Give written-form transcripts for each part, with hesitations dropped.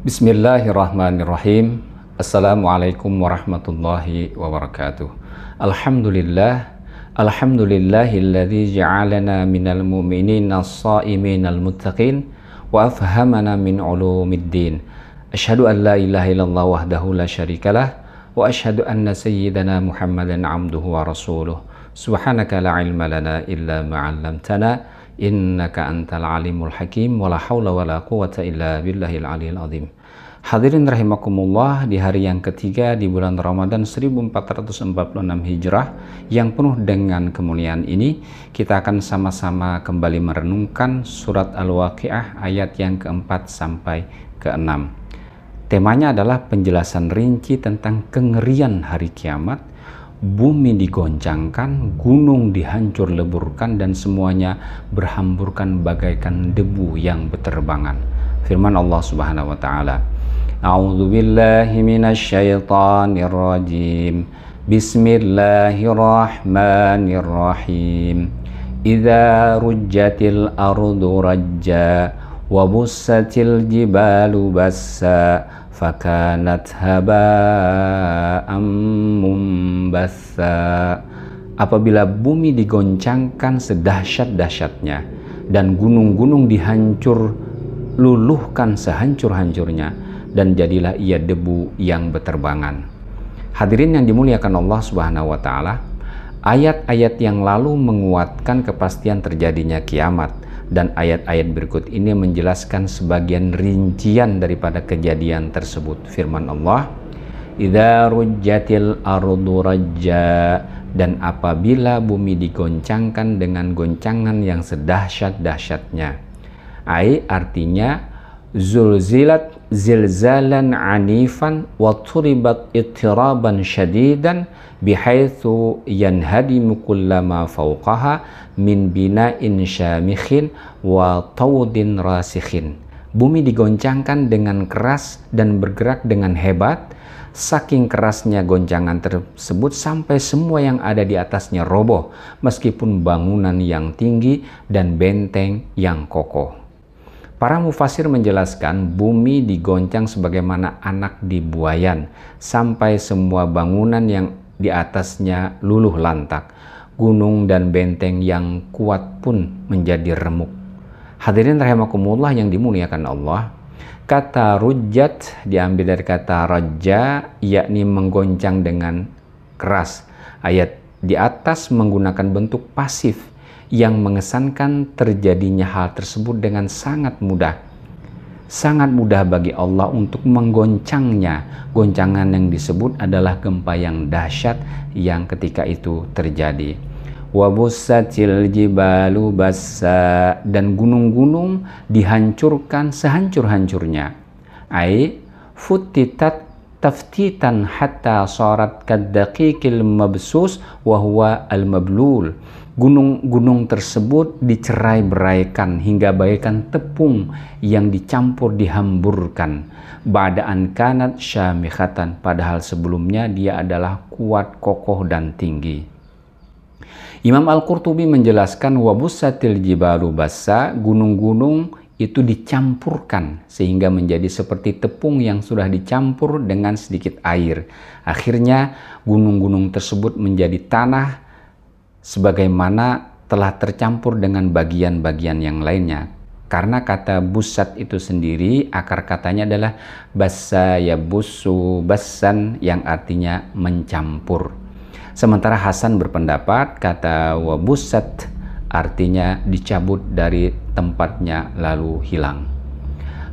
Bismillahirrahmanirrahim. Assalamualaikum warahmatullahi wabarakatuh. Alhamdulillahilladzi ja'alana minal mu'minina as-sa'iminal muttaqin wa afhamana min ulumiddin. Asyhadu an la ilaha illallah wahdahu la syarikalah wa asyhadu anna sayyidana Muhammadan abduhu wa rasuluh. Subhanaka la ilma lana illa ma 'allamtana innaka antal alimul hakim wa la haula wa la quwwata illa billahil aliyil azim. Hadirin rahimakumullah, di hari yang ketiga di bulan Ramadan 1446 Hijrah yang penuh dengan kemuliaan ini, kita akan sama-sama kembali merenungkan surat Al-Waqiah ayat yang keempat sampai keenam. Temanya adalah penjelasan rinci tentang kengerian hari kiamat. Bumi digoncangkan, gunung dihancur leburkan, dan semuanya berhamburkan bagaikan debu yang beterbangan. Firman Allah Subhanahu wa taala, A'udzu billahi minasyaitonir rajim. Bismillahirrahmanirrahim. Idza rujjatil ardu rajja wa bussatil jibalu bassa fakanat haba'am mumbassa. Apabila bumi digoncangkan sedahsyat-dahsyatnya dan gunung-gunung dihancur luluhkan sehancur-hancurnya, dan jadilah ia debu yang beterbangan. Hadirin yang dimuliakan Allah Subhanahu wa taala, ayat-ayat yang lalu menguatkan kepastian terjadinya kiamat, dan ayat-ayat berikut ini menjelaskan sebagian rincian daripada kejadian tersebut. Firman Allah, idza rujjatil ardu rajja, dan apabila bumi digoncangkan dengan goncangan yang sedahsyat-dahsyatnya. Artinya zulzilat zilzalan anifan wa turibat ittiraban syadidan bihaitsu yanhadimu kullama fawqaha min bina'in syamikhin wa tawdin rasikhin. Bumi digoncangkan dengan keras dan bergerak dengan hebat. Saking kerasnya goncangan tersebut sampai semua yang ada di atasnya roboh, meskipun bangunan yang tinggi dan benteng yang kokoh. Para mufasir menjelaskan bumi digoncang sebagaimana anak dibuayan sampai semua bangunan yang di atasnya luluh lantak. Gunung dan benteng yang kuat pun menjadi remuk. Hadirin rahimakumullah yang dimuliakan Allah, kata rujjat diambil dari kata rajja, yakni menggoncang dengan keras. Ayat di atas menggunakan bentuk pasif yang mengesankan terjadinya hal tersebut dengan sangat mudah. Sangat mudah bagi Allah untuk menggoncangnya. Goncangan yang disebut adalah gempa yang dahsyat yang ketika itu terjadi. Wa bussatil jibalu bassa, dan gunung-gunung dihancurkan sehancur-hancurnya. Futtitat taftitan hatta sarat kaddaqiqil mabsus wa huwa al-mablul. Gunung-gunung tersebut dicerai-beraikan hingga bagaikan tepung yang dicampur dihamburkan. Ba'da'an kanat syamikhatan, padahal sebelumnya dia adalah kuat, kokoh, dan tinggi. Imam Al-Qurtubi menjelaskan wabussatil jibalu bassa, gunung-gunung itu dicampurkan sehingga menjadi seperti tepung yang sudah dicampur dengan sedikit air. Akhirnya gunung-gunung tersebut menjadi tanah sebagaimana telah tercampur dengan bagian-bagian yang lainnya. Karena kata busat itu sendiri, akar katanya adalah bassa yabussu bassan, yang artinya mencampur. Sementara Hasan berpendapat kata wabusat artinya dicabut dari tempatnya lalu hilang.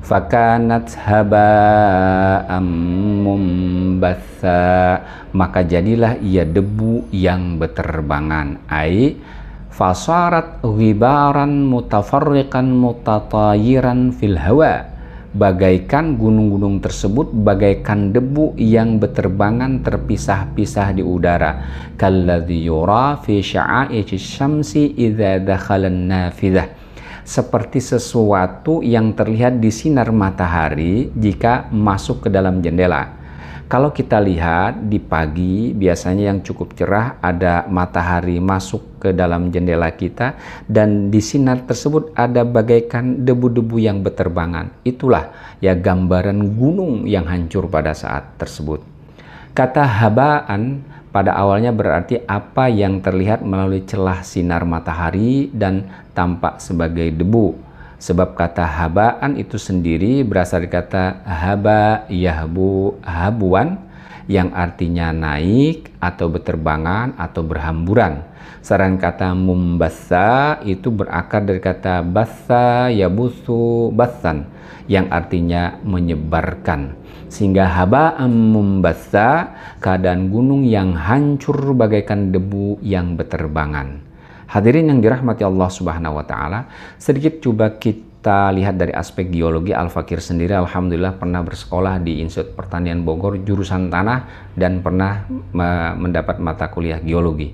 Fakanat haba'am mumbatha, maka jadilah ia debu yang beterbangan. Fasarat ghibaran mutafarriqan mutatayiran fil hawa, bagaikan gunung-gunung tersebut bagaikan debu yang beterbangan terpisah-pisah di udara. Kalladzi yura fi sya'a'isyis syamsi idza dakhalan nafidah, seperti sesuatu yang terlihat di sinar matahari jika masuk ke dalam jendela. Kalau kita lihat di pagi, biasanya yang cukup cerah, ada matahari masuk ke dalam jendela kita, dan di sinar tersebut ada bagaikan debu-debu yang berterbangan. Itulah ya gambaran gunung yang hancur pada saat tersebut. Kata habaan pada awalnya berarti apa yang terlihat melalui celah sinar matahari dan tampak sebagai debu. Sebab kata habaan itu sendiri berasal dari kata haba yahbu habuan, yang artinya naik atau berterbangan atau berhamburan. Sedangkan kata mumbassa itu berakar dari kata bassa yabusu bassan, yang artinya menyebarkan. Sehingga haba'an mumbassa, keadaan gunung yang hancur bagaikan debu yang berterbangan. Hadirin yang dirahmati Allah Subhanahu wa Ta'ala, sedikit coba kita lihat dari aspek geologi. Al-Fakir sendiri alhamdulillah pernah bersekolah di Institut Pertanian Bogor jurusan tanah dan pernah mendapat mata kuliah geologi.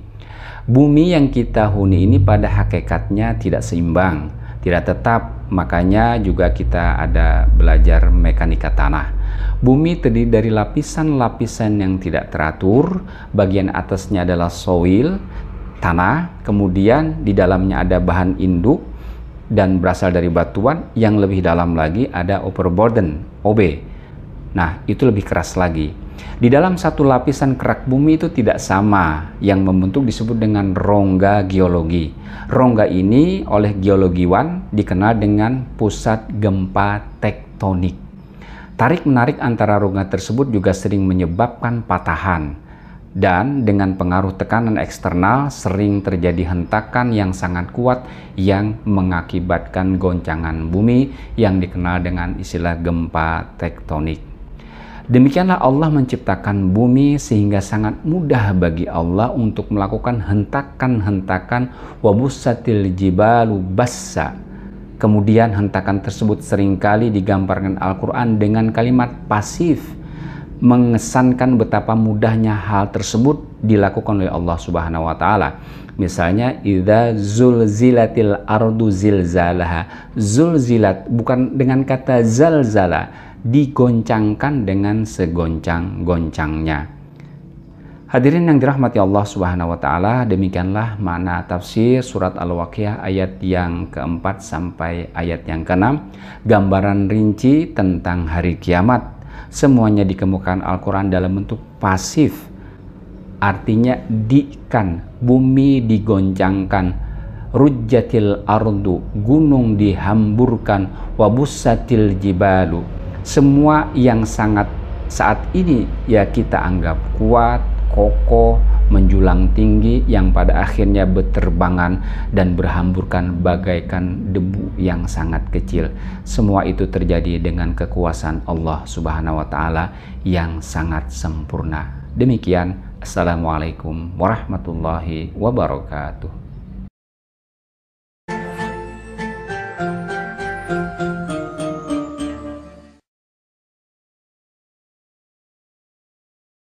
Bumi yang kita huni ini pada hakikatnya tidak seimbang, tidak tetap, makanya juga kita ada belajar mekanika tanah. Bumi terdiri dari lapisan-lapisan yang tidak teratur, bagian atasnya adalah soil, tanah, kemudian di dalamnya ada bahan induk dan berasal dari batuan, yang lebih dalam lagi ada overburden, OB. Nah, itu lebih keras lagi. Di dalam satu lapisan kerak bumi itu tidak sama, yang membentuk disebut dengan rongga geologi. Rongga ini oleh geologiwan dikenal dengan pusat gempa tektonik. Tarik-menarik antara rongga tersebut juga sering menyebabkan patahan. Dan dengan pengaruh tekanan eksternal sering terjadi hentakan yang sangat kuat yang mengakibatkan goncangan bumi yang dikenal dengan istilah gempa tektonik. Demikianlah Allah menciptakan bumi sehingga sangat mudah bagi Allah untuk melakukan hentakan-hentakan wabussatil jibalu bassa. Kemudian hentakan tersebut seringkali digambarkan Al-Quran dengan kalimat pasif, mengesankan betapa mudahnya hal tersebut dilakukan oleh Allah Subhanahu wa Ta'ala. Misalnya idza zulzilatil ardu zilzalaha. Zulzilat bukan dengan kata zalzala, digoncangkan dengan segoncang-goncangnya. Hadirin yang dirahmati Allah Subhanahu wa Ta'ala, demikianlah makna tafsir surat Al-Waqiah ayat yang keempat sampai ayat yang keenam, gambaran rinci tentang hari kiamat. Semuanya dikemukakan Al-Quran dalam bentuk pasif, artinya bumi digoncangkan, rujjatil ardu, gunung dihamburkan, wabussatil jibalu, semua yang sangat saat ini ya kita anggap kuat, kokoh, menjulang tinggi, yang pada akhirnya berterbangan dan berhamburkan bagaikan debu yang sangat kecil. Semua itu terjadi dengan kekuasaan Allah Subhanahu wa Ta'ala yang sangat sempurna. Demikian, Assalamualaikum warahmatullahi wabarakatuh.